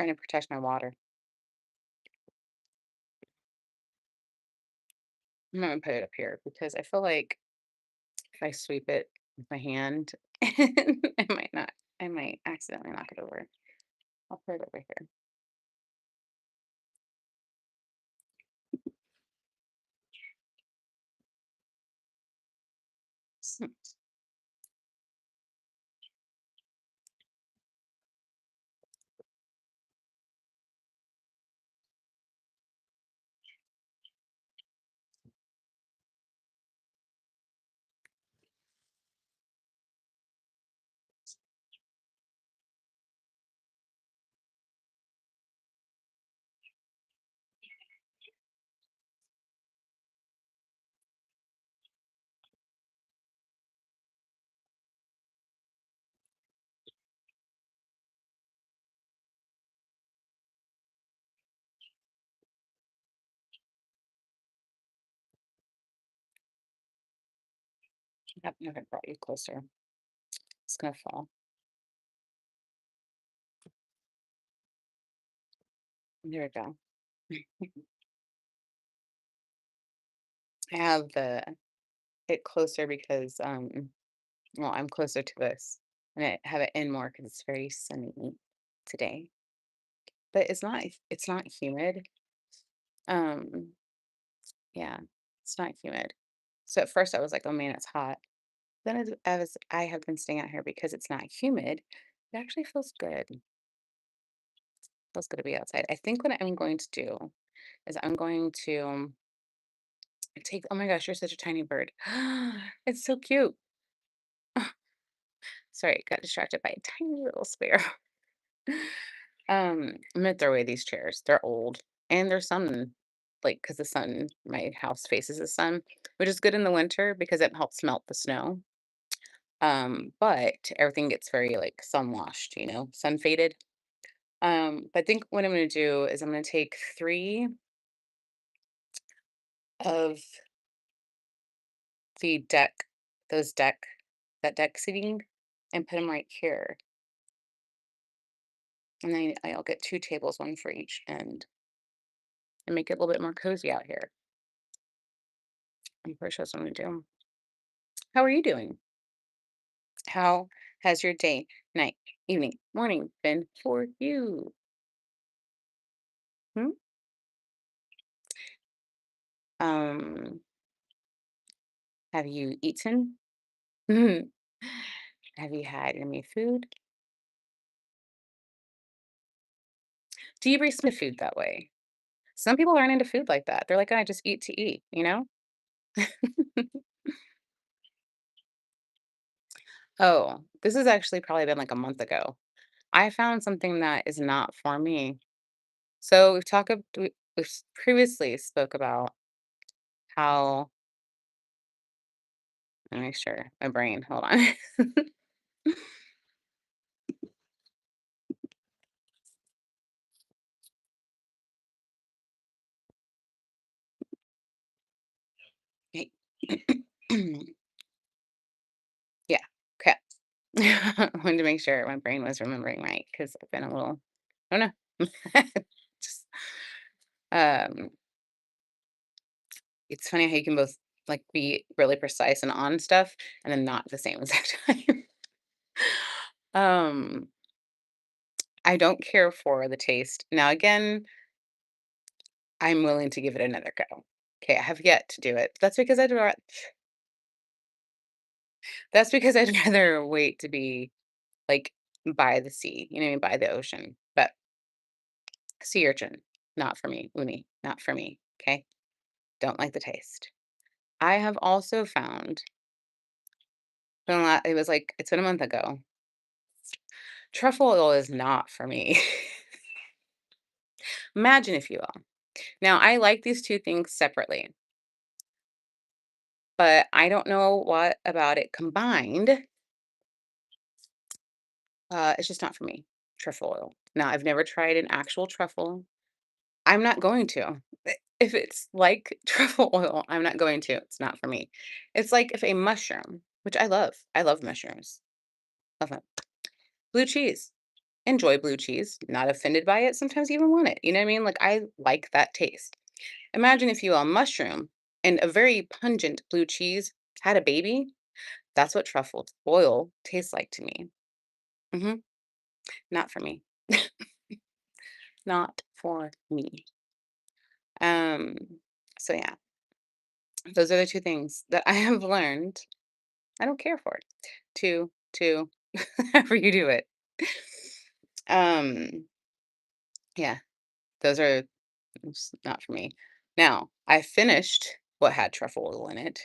trying to protect my water. I'm gonna put it up here because I feel like if I sweep it with my hand, I might not. I might accidentally knock it over. I'll put it over here. Hmm. Yep, I haven't brought you closer. It's gonna fall. There we go. I have the it closer because well, I'm closer to this, and I have it in more because it's very sunny today. But it's not humid. Um, yeah, it's not humid. So at first I was like, oh man, it's hot. Then as I have been staying out here because it's not humid, it actually feels good. Feels good to be outside. I think what I'm going to do is I'm going to take, oh my gosh, you're such a tiny bird. It's so cute. Sorry, got distracted by a tiny little sparrow. I'm gonna throw away these chairs. They're old and they're sun, like, because the sun, my house faces the sun, which is good in the winter because it helps melt the snow. But everything gets very like sun washed, sun faded. But I think what I'm gonna do is I'm gonna take three of the those that deck seating, and put them right here. And then I'll get two tables, one for each end, and make it a little bit more cozy out here. I'm pretty sure that's what I'm gonna do. How are you doing? How has your day, night, evening, morning been for you? Hmm? Um, have you eaten? Have you had any food? Do you respond to food that way? Some people aren't into food like that. They're like, I just eat to eat, you know? Oh, this has actually probably been like a month ago. I found something that is not for me. So we've previously spoke about how, let me make sure my brain, hold on. Okay. Yeah. Okay. Wanted to make sure my brain was remembering right because I've been a little, I don't know. Just, um, it's funny how you can both like be really precise and on stuff and then not at the same exact time. Um, I don't care for the taste. Now, again, I'm willing to give it another go. Okay, I have yet to do it. That's because I'd rather wait to be like by the sea, you know what I mean, by the ocean. But sea urchin, not for me. Uni, not for me. Okay. Don't like the taste. I have also found, it was like, it's been a month ago. Truffle oil is not for me. Imagine if you will. Now, I like these two things separately, but I don't know what about it combined. It's just not for me. Truffle oil. Now, I've never tried an actual truffle. I'm not going to. If it's like truffle oil, I'm not going to. It's not for me. It's like if a mushroom, which I love. I love mushrooms. Love them. Blue cheese. enjoy blue cheese, not offended by it, sometimes even want it. You know what I mean? Like I like that taste. Imagine if you a mushroom and a very pungent blue cheese had a baby. That's what truffled oil tastes like to me. Hmm. Not for me. Not for me. Um, so yeah, those are the two things that I have learned. I don't care for it. To however you do it. Um, yeah, those are not for me. Now, I finished what had truffle oil in it,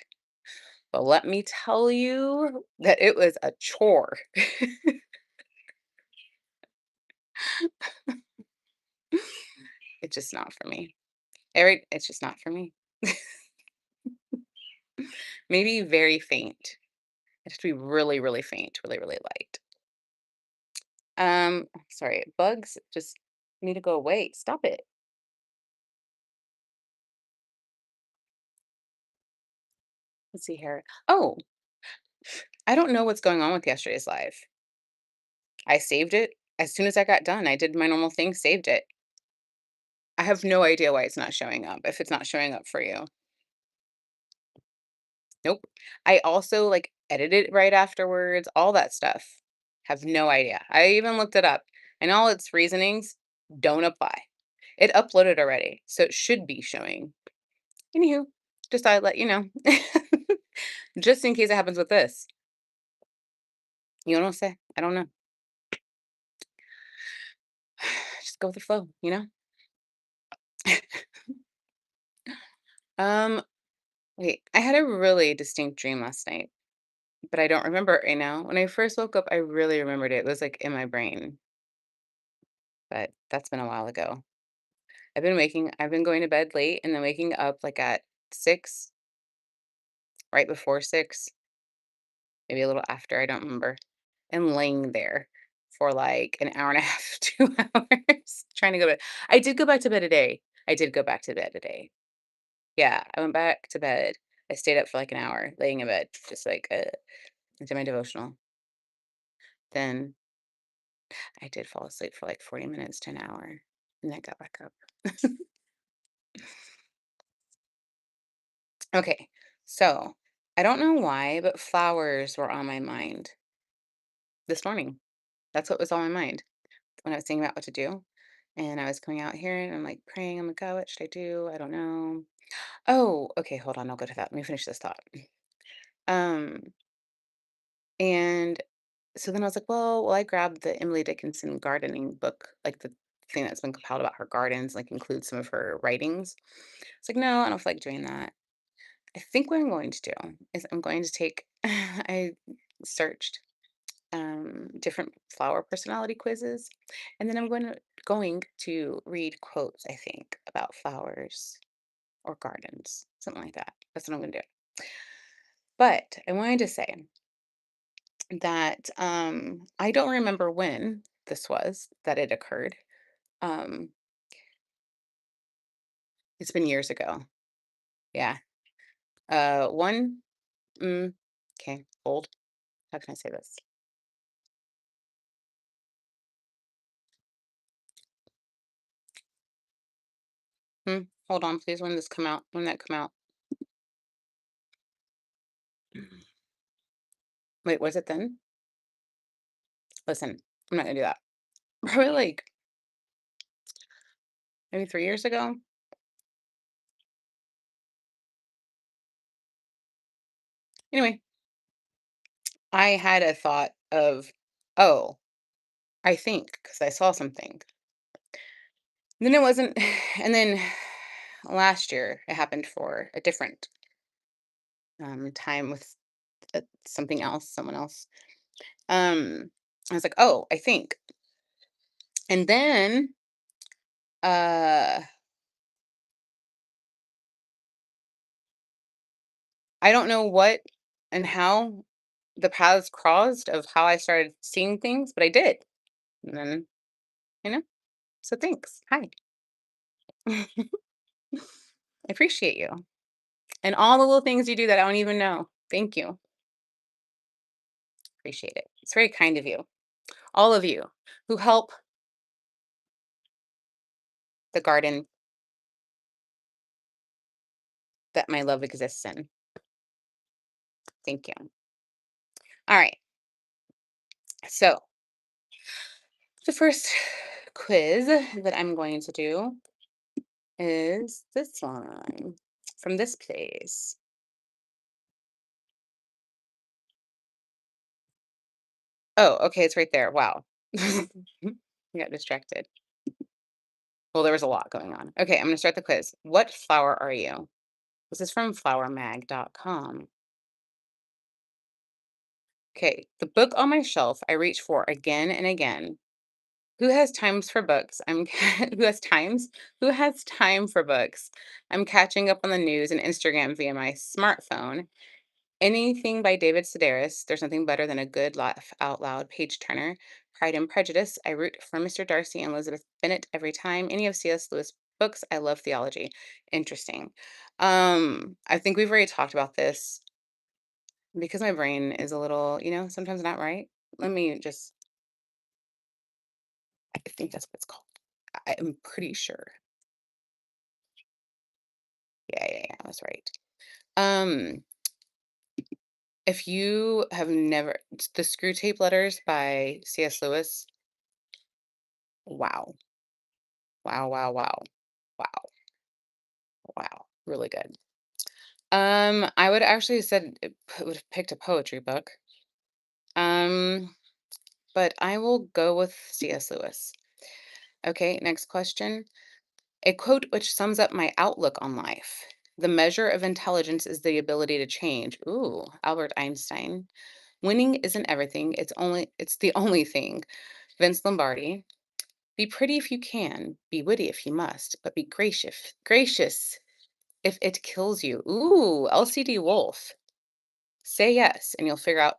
but let me tell you that it was a chore. It's just not for me. It's just not for me. Maybe very faint. It has to be really, really faint, really, really light. Sorry, bugs just need to go away. Stop it. Let's see here. Oh, I don't know what's going on with yesterday's live. I saved it as soon as I got done. I did my normal thing, saved it. I have no idea why it's not showing up. If it's not showing up for you, nope. I also like edited it right afterwards, all that stuff. Have no idea. I even looked it up, and all its reasonings don't apply. It uploaded already, so it should be showing. Anywho, just thought I'd let you know. Just in case it happens with this. You know what I'm saying? I don't know. Just go with the flow, you know? Um, wait, I had a really distinct dream last night, but I don't remember it right now. When I first woke up, I really remembered it. It was like in my brain, but that's been a while ago. I've been going to bed late and then waking up like at 6, right before 6, maybe a little after, I don't remember, and laying there for like an hour and a half, 2 hours trying to go to bed. I did go back to bed today. I did go back to bed today. Yeah, I went back to bed. I stayed up for like an hour laying in bed, just like, I did my devotional. Then I did fall asleep for like 40 minutes to an hour, and then got back up. Okay, so I don't know why, but flowers were on my mind this morning. That's what was on my mind when I was thinking about what to do. And I was coming out here and I'm like praying. I'm like, God, what should I do? I don't know. Oh, okay, hold on. I'll go to that. Let me finish this thought. Um, and so then I was like, well, I grabbed the Emily Dickinson gardening book, like the thing that's been compiled about her gardens, like includes some of her writings. It's like, no, I don't feel like doing that. I think what I'm going to do is I'm going to take, I searched different flower personality quizzes, and then I'm going to read quotes, I think, about flowers or gardens, something like that. That's what I'm going to do. But I wanted to say that I don't remember when this was that it occurred. Um, it's been years ago. Yeah. One. Mm, okay. Old. How can I say this? Hmm. Hold on, please. When this come out? When that come out? Mhm. Wait, was it then? Listen, I'm not gonna do that. Probably like maybe 3 years ago. Anyway, I had a thought of, oh, I think because I saw something. Then it wasn't, and then last year it happened for a different time with something else, someone else. I was like, oh, I think, and then uh, I don't know what and how the paths crossed of how I started seeing things, but I did, and then you know. So thanks. Hi. I appreciate you. And all the little things you do that I don't even know. Thank you. Appreciate it. It's very kind of you. all of you who help the garden that my love exists in. Thank you. All right. So, the first quiz that I'm going to do is this one from this place. Oh, okay, it's right there. Wow. I got distracted. Well, there was a lot going on. Okay, I'm going to start the quiz. What flower are you? This is from flowermag.com. Okay, the book on my shelf I reach for again and again. Who has times for books? Who has times? Who has time for books? I'm catching up on the news and Instagram via my smartphone. Anything by David Sedaris. There's nothing better than a good laugh out loud page turner. Pride and Prejudice. I root for Mr. Darcy and Elizabeth Bennet every time. Any of C.S. Lewis books. I love theology. Interesting. I think we've already talked about this because my brain is a little, sometimes not right. Let me just. I think that's what it's called. I'm pretty sure. Yeah, that's right. Um, if you have never the Screw Tape Letters by C.S. Lewis, wow. Wow, wow, wow. Wow, wow. Really good. I would actually said would have picked a poetry book. Um, but I will go with C.S. Lewis. Okay, next question. A quote which sums up my outlook on life. The measure of intelligence is the ability to change. Ooh, Albert Einstein. Winning isn't everything. It's the only thing. Vince Lombardi. Be pretty if you can, be witty if you must, but be gracious if it kills you. Ooh, LCD Wolf. Say yes and you'll figure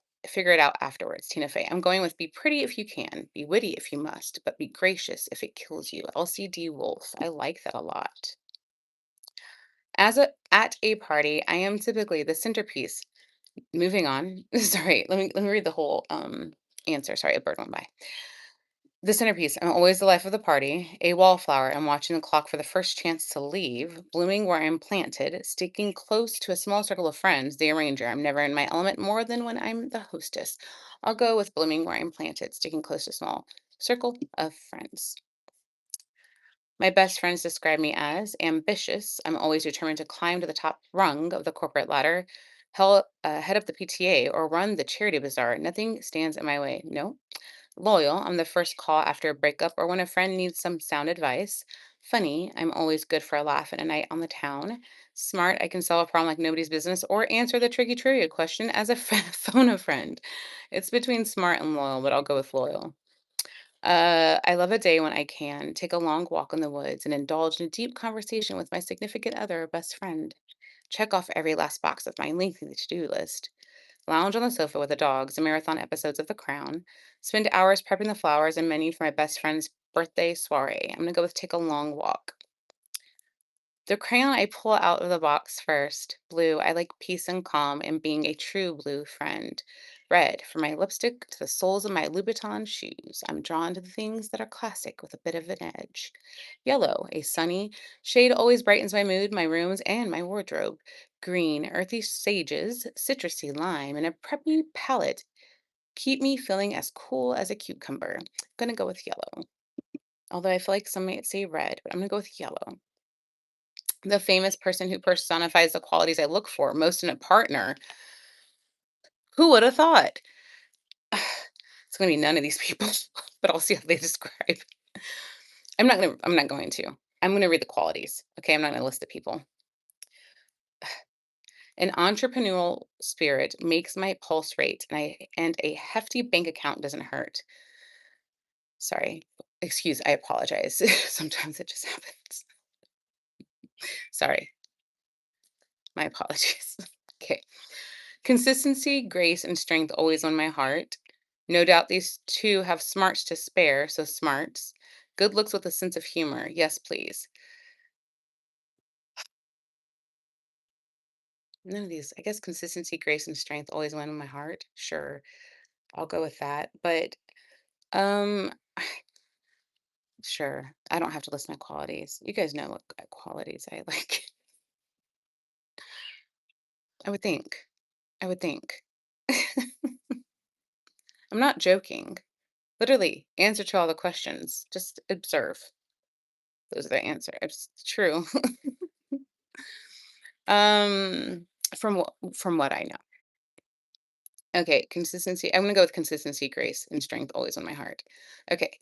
it out afterwards. Tina Fey. I'm going with be pretty if you can, be witty if you must, but be gracious if it kills you. LCD Wolf. I like that a lot. At a party, I am typically the centerpiece. Moving on. Sorry, let me read the whole answer. Sorry, a bird went by. The centerpiece. I'm always the life of the party. A wallflower. I'm watching the clock for the first chance to leave. Blooming where I'm planted. Sticking close to a small circle of friends. The arranger. I'm never in my element more than when I'm the hostess. I'll go with blooming where I'm planted. Sticking close to a small circle of friends. My best friends describe me as ambitious. I'm always determined to climb to the top rung of the corporate ladder, head up the PTA, or run the charity bazaar. Nothing stands in my way. No. Loyal, I'm the first call after a breakup or when a friend needs some sound advice. Funny, I'm always good for a laugh and a night on the town. Smart, I can solve a problem like nobody's business or answer the tricky trivia question as a phone a friend. It's between smart and loyal, but I'll go with loyal. I love a day when I can take a long walk in the woods and indulge in a deep conversation with my significant other or best friend. Check off every last box of my lengthy to-do list. Lounge on the sofa with the dogs and marathon episodes of The Crown. Spend hours prepping the flowers and menu for my best friend's birthday soiree. I'm gonna go with take a long walk. The crayon I pull out of the box first. Blue, I like peace and calm and being a true blue friend. Red, from my lipstick to the soles of my Louboutin shoes. I'm drawn to the things that are classic with a bit of an edge. Yellow, a sunny shade always brightens my mood, my rooms, and my wardrobe. Green, earthy sages, citrusy lime, and a preppy palette keep me feeling as cool as a cucumber. Gonna go with yellow. Although I feel like some might say red, but I'm gonna go with yellow. The famous person who personifies the qualities I look for most in a partner. Who would have thought? It's gonna be none of these people, but I'll see how they describe. I'm not going to. I'm gonna read the qualities. Okay, I'm not gonna list the people. An entrepreneurial spirit makes my pulse rate and a hefty bank account doesn't hurt. Sorry. I apologize. Sometimes it just happens. Sorry. My apologies. Okay. Consistency, grace, and strength always on my heart. No doubt these two have smarts to spare, so smarts. Good looks with a sense of humor. Yes, please. None of these. I guess consistency, grace, and strength always win in my heart. Sure. I'll go with that. But Um, sure. I don't have to list my qualities. You guys know what qualities I like. I would think. I would think. I'm not joking. Literally, answer to all the questions. Just observe. Those are the answer. It's true. um, from what I know. Okay, consistency. I'm gonna go with consistency, grace, and strength always on my heart. Okay.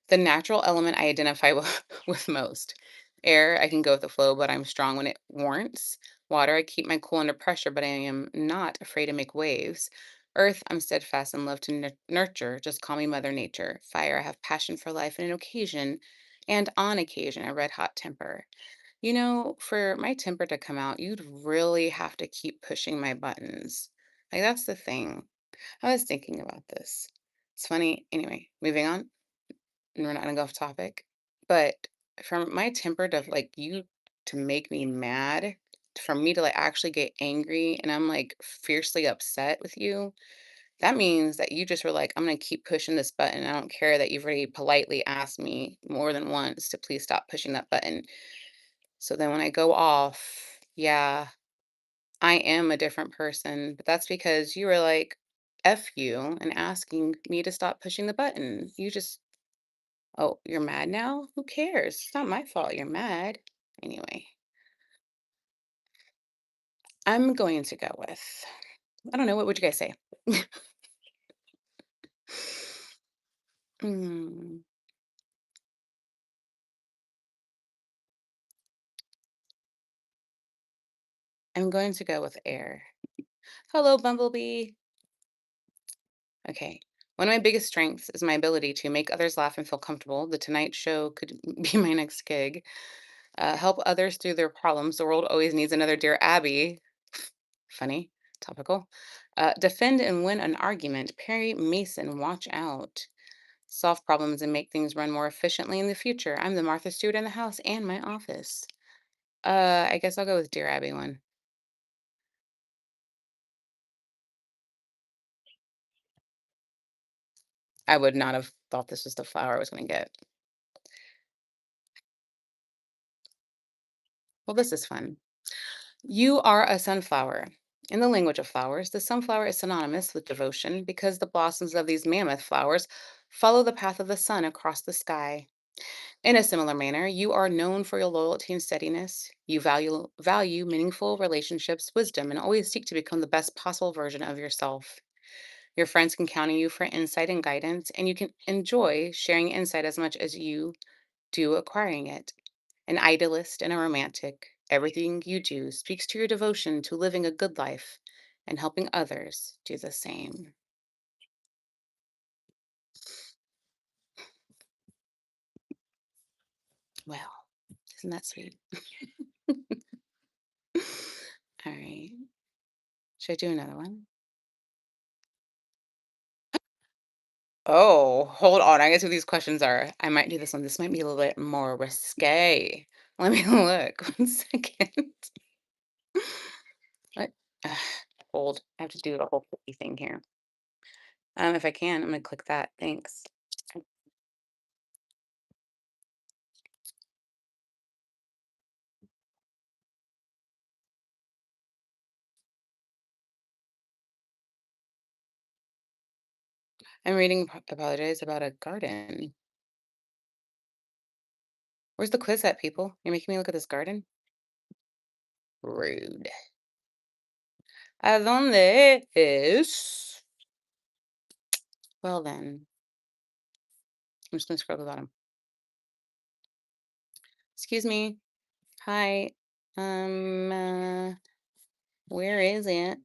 The natural element I identify with most. Air, I can go with the flow, but I'm strong when it warrants. Water, I keep my cool under pressure, but I am not afraid to make waves. Earth, I'm steadfast and love to nurture. Just call me Mother Nature. Fire, I have passion for life and an occasion, and on occasion, a red hot temper. For my temper to come out, you'd really have to keep pushing my buttons. Like, that's the thing. I was thinking about this. It's funny. Anyway, moving on, and we're not gonna go off topic, but for my temper to like you to make me mad, for me to like actually get angry and I'm like fiercely upset with you, that means that you just were like, I'm gonna keep pushing this button. I don't care that you've already politely asked me more than once to please stop pushing that button. So then when I go off, yeah, I am a different person, but that's because you were like, F you and asking me to stop pushing the button. Oh, you're mad now? Who cares? It's not my fault you're mad. Anyway, I'm going to go with, I don't know, what would you guys say? Hmm, I'm going to go with air. Hello, Bumblebee. Okay. One of my biggest strengths is my ability to make others laugh and feel comfortable. The Tonight Show could be my next gig. Help others through their problems. The world always needs another Dear Abby. Funny, topical. Defend and win an argument. Perry Mason, watch out. Solve problems and make things run more efficiently in the future. I'm the Martha Stewart in the house and my office. I guess I'll go with Dear Abby one. I would not have thought this was the flower I was going to get. Well, this is fun. You are a sunflower. In the language of flowers, the sunflower is synonymous with devotion because the blossoms of these mammoth flowers follow the path of the sun across the sky. In a similar manner, you are known for your loyalty and steadiness. You value meaningful relationships, wisdom, and always seek to become the best possible version of yourself. Your friends can count on you for insight and guidance, and you can enjoy sharing insight as much as you do acquiring it. An idealist and a romantic, everything you do speaks to your devotion to living a good life and helping others do the same. Well, isn't that sweet? All right. Should I do another one? Oh, hold on. I guess who these questions are. I might do this one. This might be a little bit more risque. Let me look. 1 second. What? Ugh, hold. I have to do the whole flippy thing here. If I can, I'm gonna click that. Thanks. I'm reading apologize about a garden. Where's the quiz at, people? You're making me look at this garden? Rude. ¿A dónde es? Well then, I'm just gonna scroll to the bottom. Excuse me. Hi. Where is it?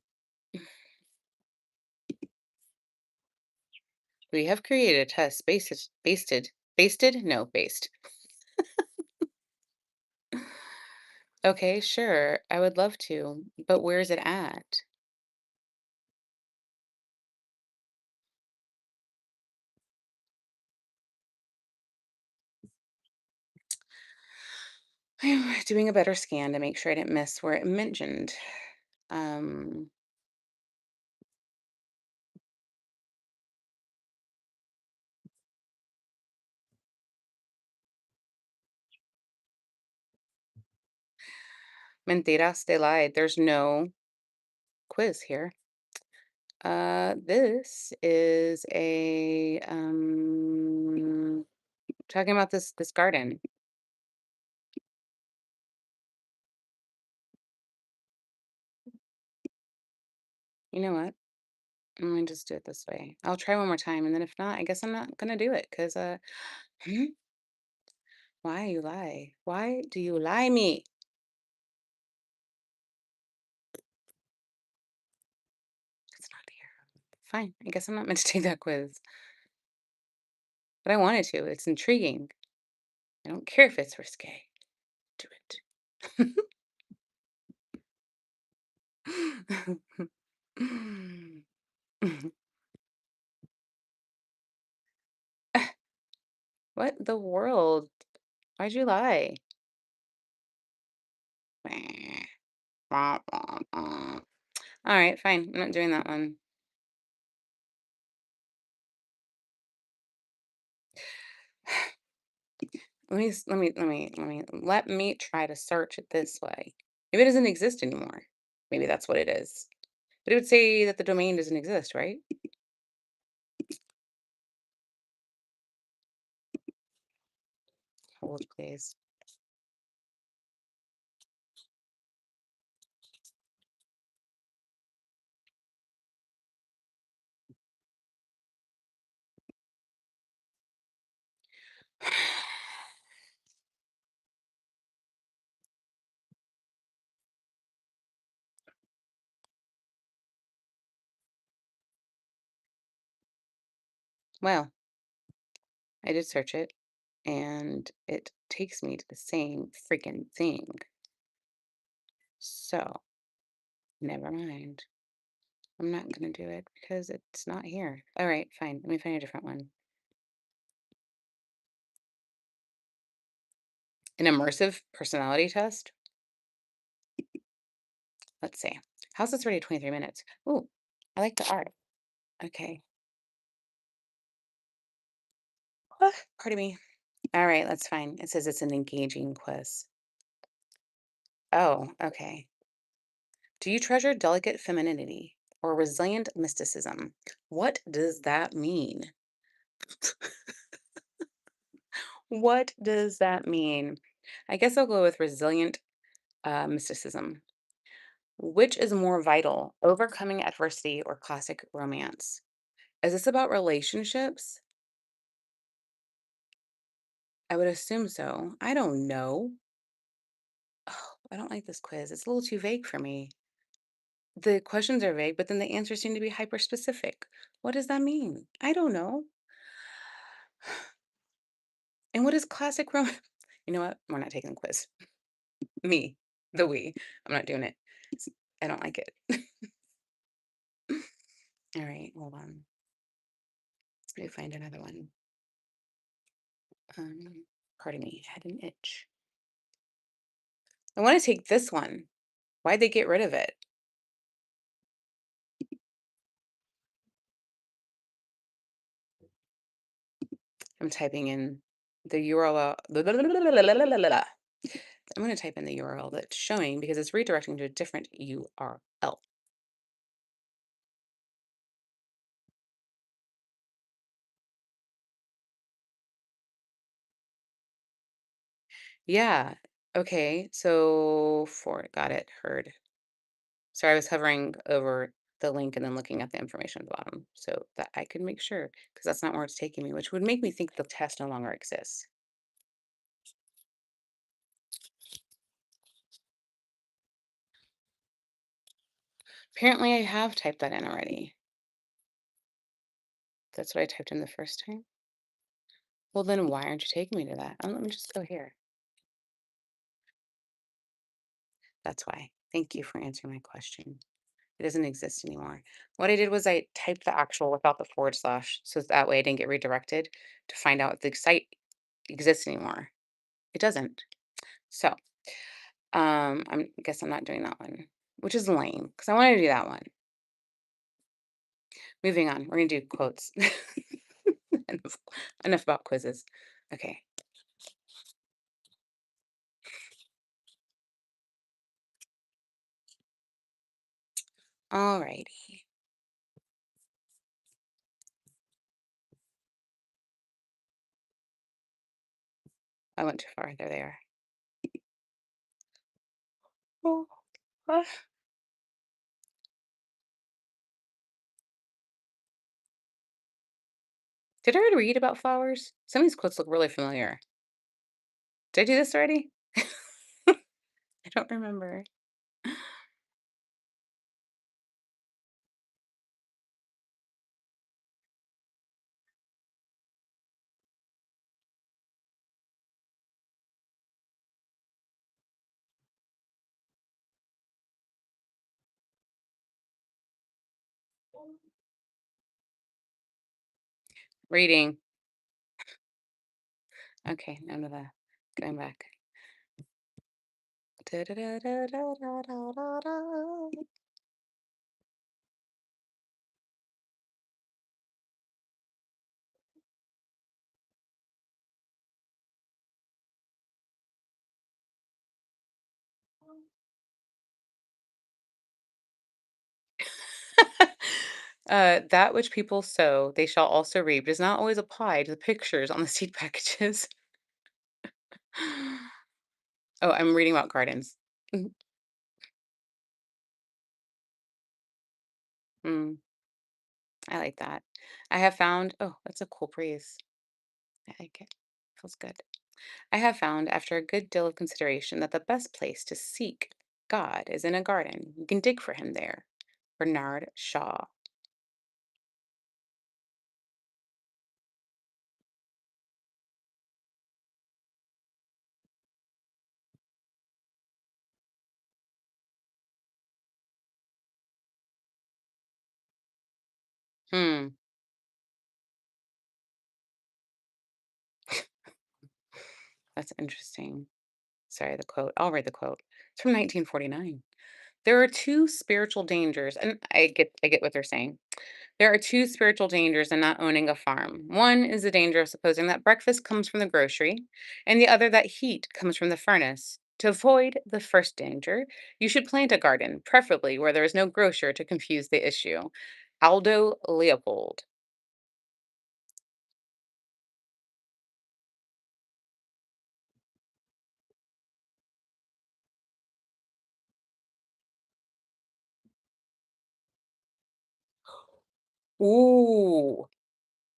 We have created a test basted? No, based. Okay, sure. I would love to, but where's it at? I'm doing a better scan to make sure I didn't miss where it mentioned. Um, Mentiras, they lied. There's no quiz here. This is a talking about this garden. You know what? I'm gonna just do it this way. I'll try one more time, and then if not, I guess I'm not gonna do it because hmm? Why you lie? Why do you lie me? It's not here. Fine. I guess I'm not meant to take that quiz, but I wanted to. It's intriguing. I don't care if it's risque. Do it. What the world? Why'd you lie? All right, fine. I'm not doing that one. Let me try to search it this way. Maybe it doesn't exist anymore. Maybe that's what it is. But it would say that the domain doesn't exist, right? Hold, please. Well, I did search it, and it takes me to the same freaking thing. So, never mind. I'm not gonna do it because it's not here. All right, fine. Let me find a different one. An immersive personality test? Let's see. How's this already 23 minutes? Ooh, I like the art. Okay. What? Pardon me. All right, that's fine. It says it's an engaging quiz. Oh, okay. Do you treasure delicate femininity or resilient mysticism? What does that mean? What does that mean? I guess I'll go with resilient mysticism. Which is more vital, overcoming adversity or classic romance? Is this about relationships? I would assume so. I don't know. Oh, I don't like this quiz. It's a little too vague for me. The questions are vague, but then the answers seem to be hyper specific. What does that mean? I don't know. And what is classic romance? You know what? We're not taking the quiz. Me, the we. I'm not doing it. I don't like it. All right, hold on. Let me find another one. Um, pardon me, I had an itch. I want to take this one. Why'd they get rid of it? I'm typing in the URL. I'm going to type in the URL that's showing because it's redirecting to a different URL. Yeah. Okay. So got it. Heard. Sorry, I was hovering over the link and then looking at the information at the bottom so that I could make sure because that's not where it's taking me, which would make me think the test no longer exists. Apparently, I have typed that in already. That's what I typed in the first time. Well, then why aren't you taking me to that? Let me just go here. That's why. Thank you for answering my question. It doesn't exist anymore. What I did was I typed the actual without the forward slash, so that way I didn't get redirected to find out if the site exists anymore. It doesn't. So, I guess I'm not doing that one, which is lame because I wanted to do that one. Moving on, we're gonna do quotes. enough, enough about quizzes. Okay. Alrighty. I went too far. There they are. Oh, ah. Did I already read about flowers? Some of these quotes look really familiar. Did I do this already? I don't remember. Reading. Okay, none of that. Going back. Da-da-da-da-da-da-da-da-da. That which people sow, they shall also reap, does not always apply to the pictures on the seed packages. Oh, I'm reading about gardens. Mhm. Mm, I like that. I have found, oh, that's a cool praise. I like it. Feels good. I have found, after a good deal of consideration, that the best place to seek God is in a garden. You can dig for him there. Bernard Shaw. Hmm, that's interesting. Sorry, the quote. I'll read the quote. It's from 1949. There are two spiritual dangers, and I get what they're saying. There are two spiritual dangers in not owning a farm. One is the danger of supposing that breakfast comes from the grocery, and the other that heat comes from the furnace. To avoid the first danger, you should plant a garden, preferably where there is no grocer to confuse the issue. Aldo Leopold. Ooh.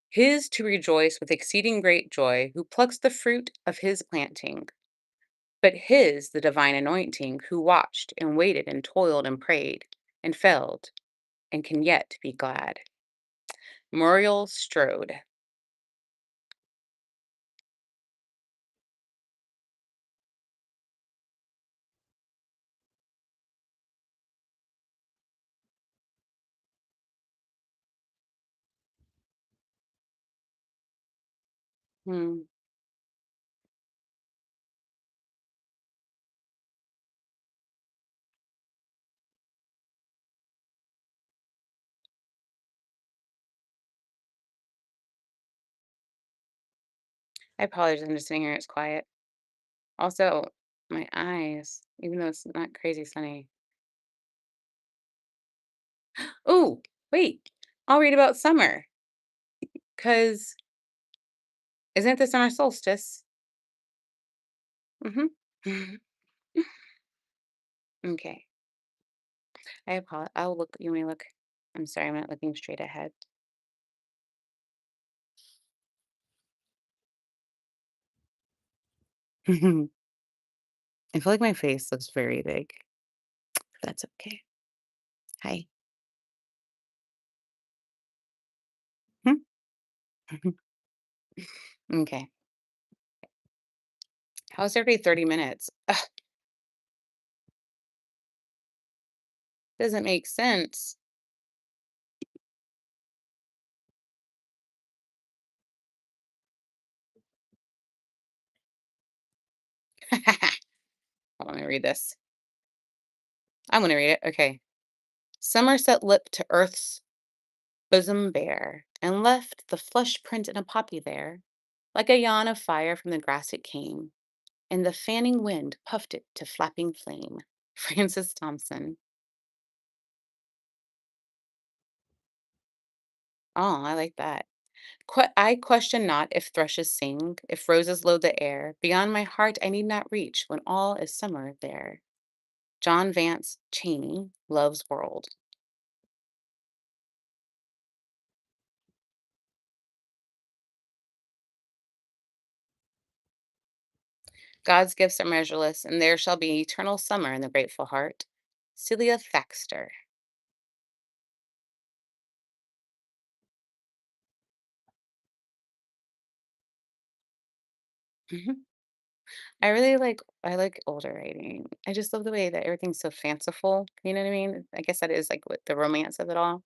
His to rejoice with exceeding great joy, who plucks the fruit of his planting. But his the divine anointing, who watched and waited and toiled and prayed and failed and can yet be glad. Muriel Strode. Hmm. I apologize. I'm just sitting here. It's quiet. Also, my eyes, even though it's not crazy sunny. Oh, wait. I'll read about summer because isn't the summer solstice? Mm-hmm. Okay. I apologize. I'll look. You want me to look? I'm sorry. I'm not looking straight ahead. I feel like my face looks very big. That's okay. Hi. Hmm? Okay. How's every 30 minutes? Ugh, doesn't make sense. Hold on, let me read this. I'm gonna read it. Okay. Somerset lipped to earth's bosom bare, and left the flush print in a poppy there. Like a yawn of fire from the grass it came, and the fanning wind puffed it to flapping flame. Francis Thompson. Oh, I like that. I question not if thrushes sing, if roses load the air. Beyond my heart I need not reach when all is summer there. John Vance Cheney, Love's World. God's gifts are measureless, and there shall be eternal summer in the grateful heart. Celia Thaxter. Mhm. I like older writing. I just love the way that everything's so fanciful. You know what I mean? I guess that is like what the romance of it all.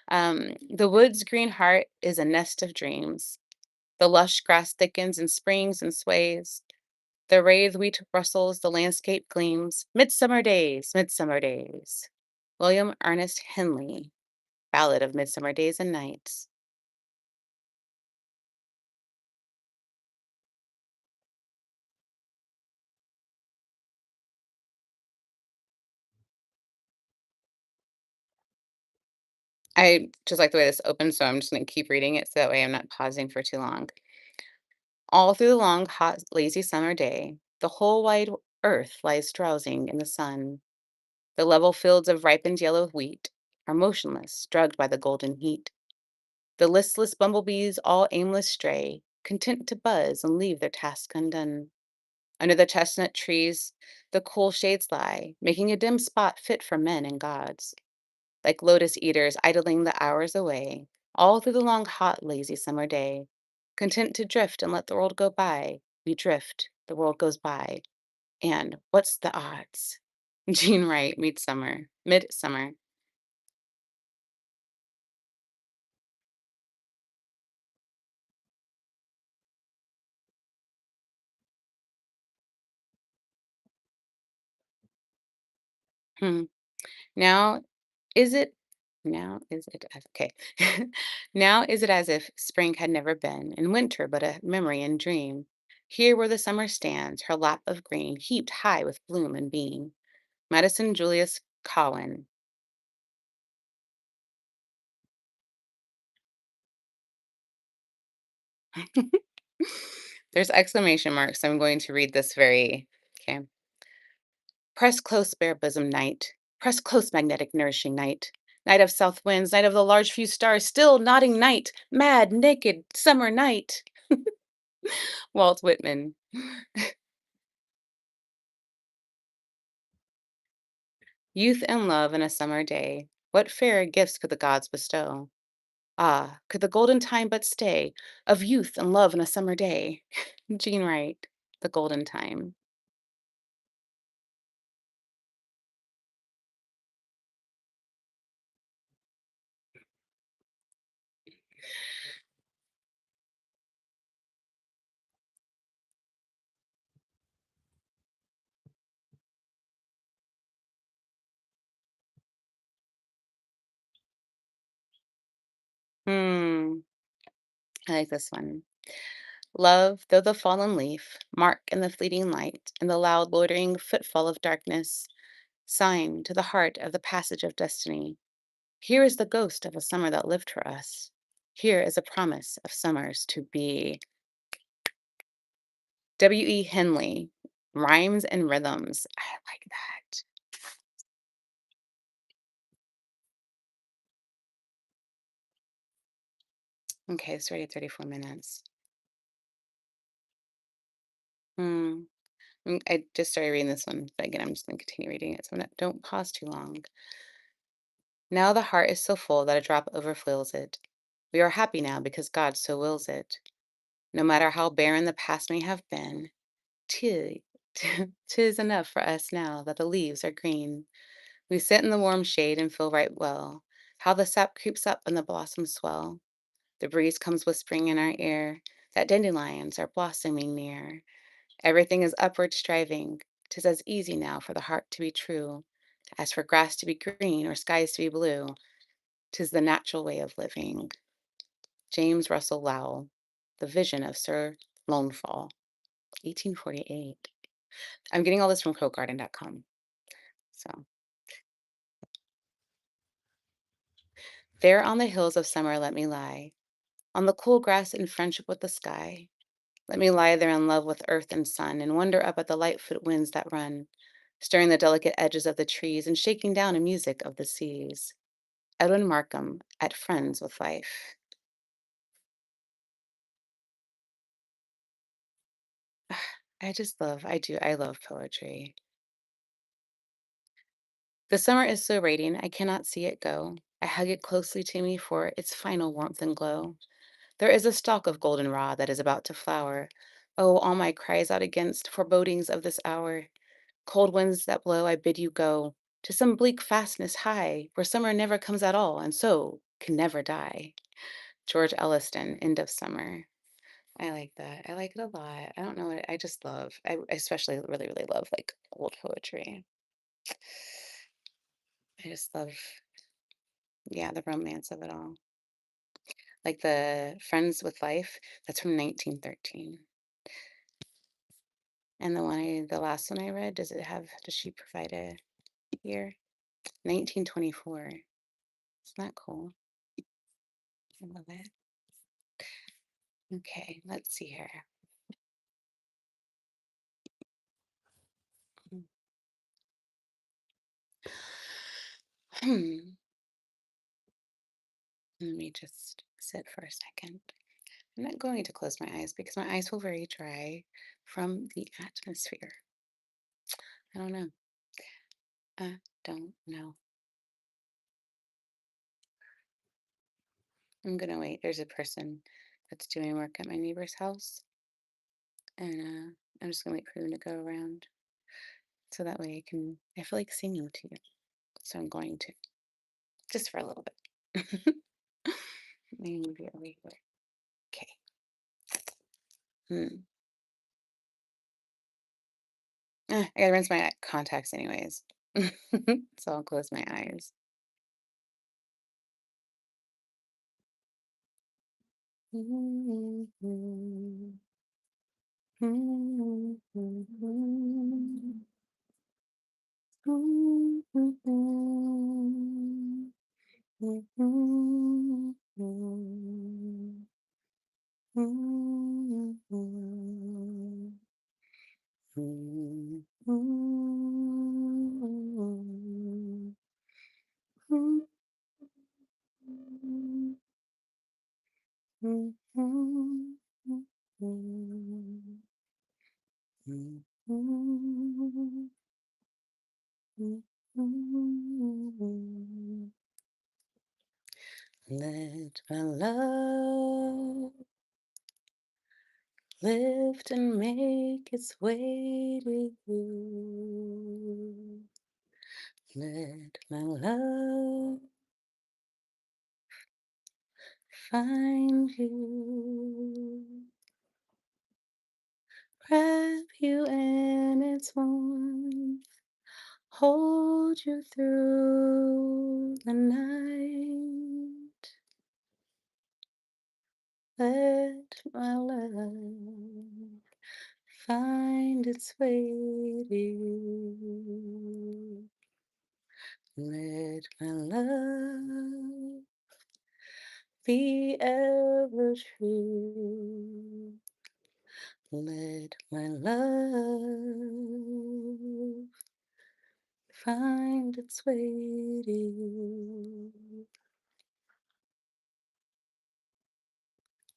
The wood's green heart is a nest of dreams. The lush grass thickens and springs and sways. The rathe wheat rustles, the landscape gleams. Midsummer days, midsummer days. William Ernest Henley, Ballad of Midsummer Days and Nights. I just like the way this opens, so I'm just going to keep reading it so that way I'm not pausing for too long. All through the long, hot, lazy summer day, the whole wide earth lies drowsing in the sun. The level fields of ripened yellow wheat are motionless, drugged by the golden heat. The listless bumblebees all aimless stray, content to buzz and leave their task undone. Under the chestnut trees, the cool shades lie, making a dim spot fit for men and gods. Like lotus eaters idling the hours away, all through the long, hot, lazy summer day. Content to drift and let the world go by. We drift, the world goes by. And what's the odds? Jean Wright, Midsummer. Midsummer. Hmm. Now is it now is it as okay. Now is it as if spring had never been, and winter but a memory and dream. Here where the summer stands, her lap of green, heaped high with bloom and beam. Madison Julius Cowan. There's exclamation marks, so I'm going to read this very okay. Press close, bare bosom night. Press close, magnetic, nourishing night. Night of south winds, night of the large few stars, still nodding night, mad, naked, summer night. Walt Whitman. Youth and love in a summer day. What fairer gifts could the gods bestow? Ah, could the golden time but stay of youth and love in a summer day? Jean Wright, The Golden Time. Hmm, I like this one. Love, though the fallen leaf, mark in the fleeting light, and the loud loitering footfall of darkness, sign to the heart of the passage of destiny. Here is the ghost of a summer that lived for us. Here is a promise of summers to be. W.E. Henley, Rhymes and Rhythms. I like that. Okay, it's already at 34 minutes. Hmm. I just started reading this one, but again, I'm just going to continue reading it. So don't pause too long. Now the heart is so full that a drop overflows it. We are happy now because God so wills it. No matter how barren the past may have been, tis, tis enough for us now that the leaves are green. We sit in the warm shade and feel right well. How the sap creeps up and the blossoms swell. The breeze comes whispering in our ear that dandelions are blossoming near. Everything is upward striving. 'Tis as easy now for the heart to be true as for grass to be green or skies to be blue. 'Tis the natural way of living. James Russell Lowell, The Vision of Sir Launfal, 1848. I'm getting all this from quotegarden.com. So There on the hills of summer let me lie, on the cool grass in friendship with the sky. Let me lie there in love with earth and sun, and wonder up at the light-foot winds that run, stirring the delicate edges of the trees and shaking down a music of the seas. Edwin Markham at Friends with Life. I love poetry. The summer is so radiant, I cannot see it go. I hug it closely to me for its final warmth and glow. There is a stalk of goldenrod that is about to flower. Oh, all my cries out against forebodings of this hour. Cold winds that blow, I bid you go to some bleak fastness high, where summer never comes at all, and so can never die. George Elliston, End of Summer. I like that. I like it a lot. I don't know what I just love. I especially really, really love like old poetry. I just love, yeah, the romance of it all. Like the Friends with Life, that's from 1913. And the last one I read, does she provide a year? 1924. Isn't that cool? I love it. Okay, let's see here. Hmm. Let me just sit for a second. I'm not going to close my eyes because my eyes feel very dry from the atmosphere. I don't know. I don't know. I'm gonna wait. There's a person that's doing work at my neighbor's house, and I'm just gonna wait for them to go around so that way I feel like singing to you. So I'm going to, just for a little bit. Maybe over here. Okay. Hmm. I gotta rinse my contacts anyways. So I'll close my eyes. Let my love lift and make its way to you. Let my love find you. Wrap you in its warmth. Hold you through the night. Let my love find its way to you. Let my love be ever true. Let my love find its way to you.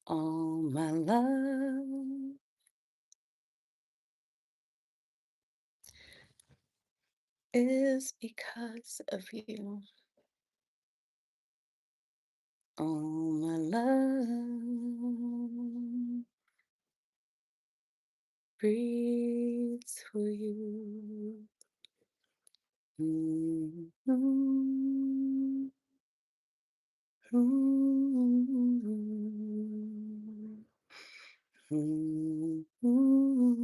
All my love is because of you. All my love breathes for you. Mm, mm, mm, mm, mm, mm, mm, mm,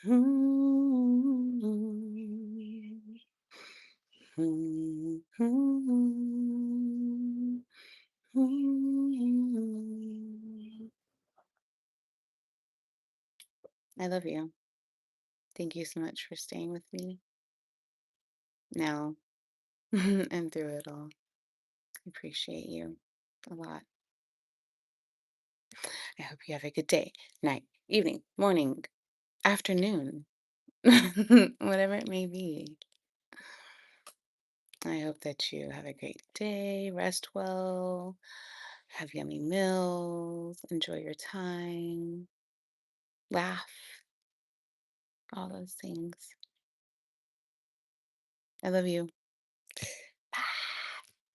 I love you. Thank you so much for staying with me now and through it all. I appreciate you a lot. I hope you have a good day, night, evening, morning, afternoon, whatever it may be. I hope that you have a great day, rest well, have yummy meals, enjoy your time, laugh, all those things. I love you.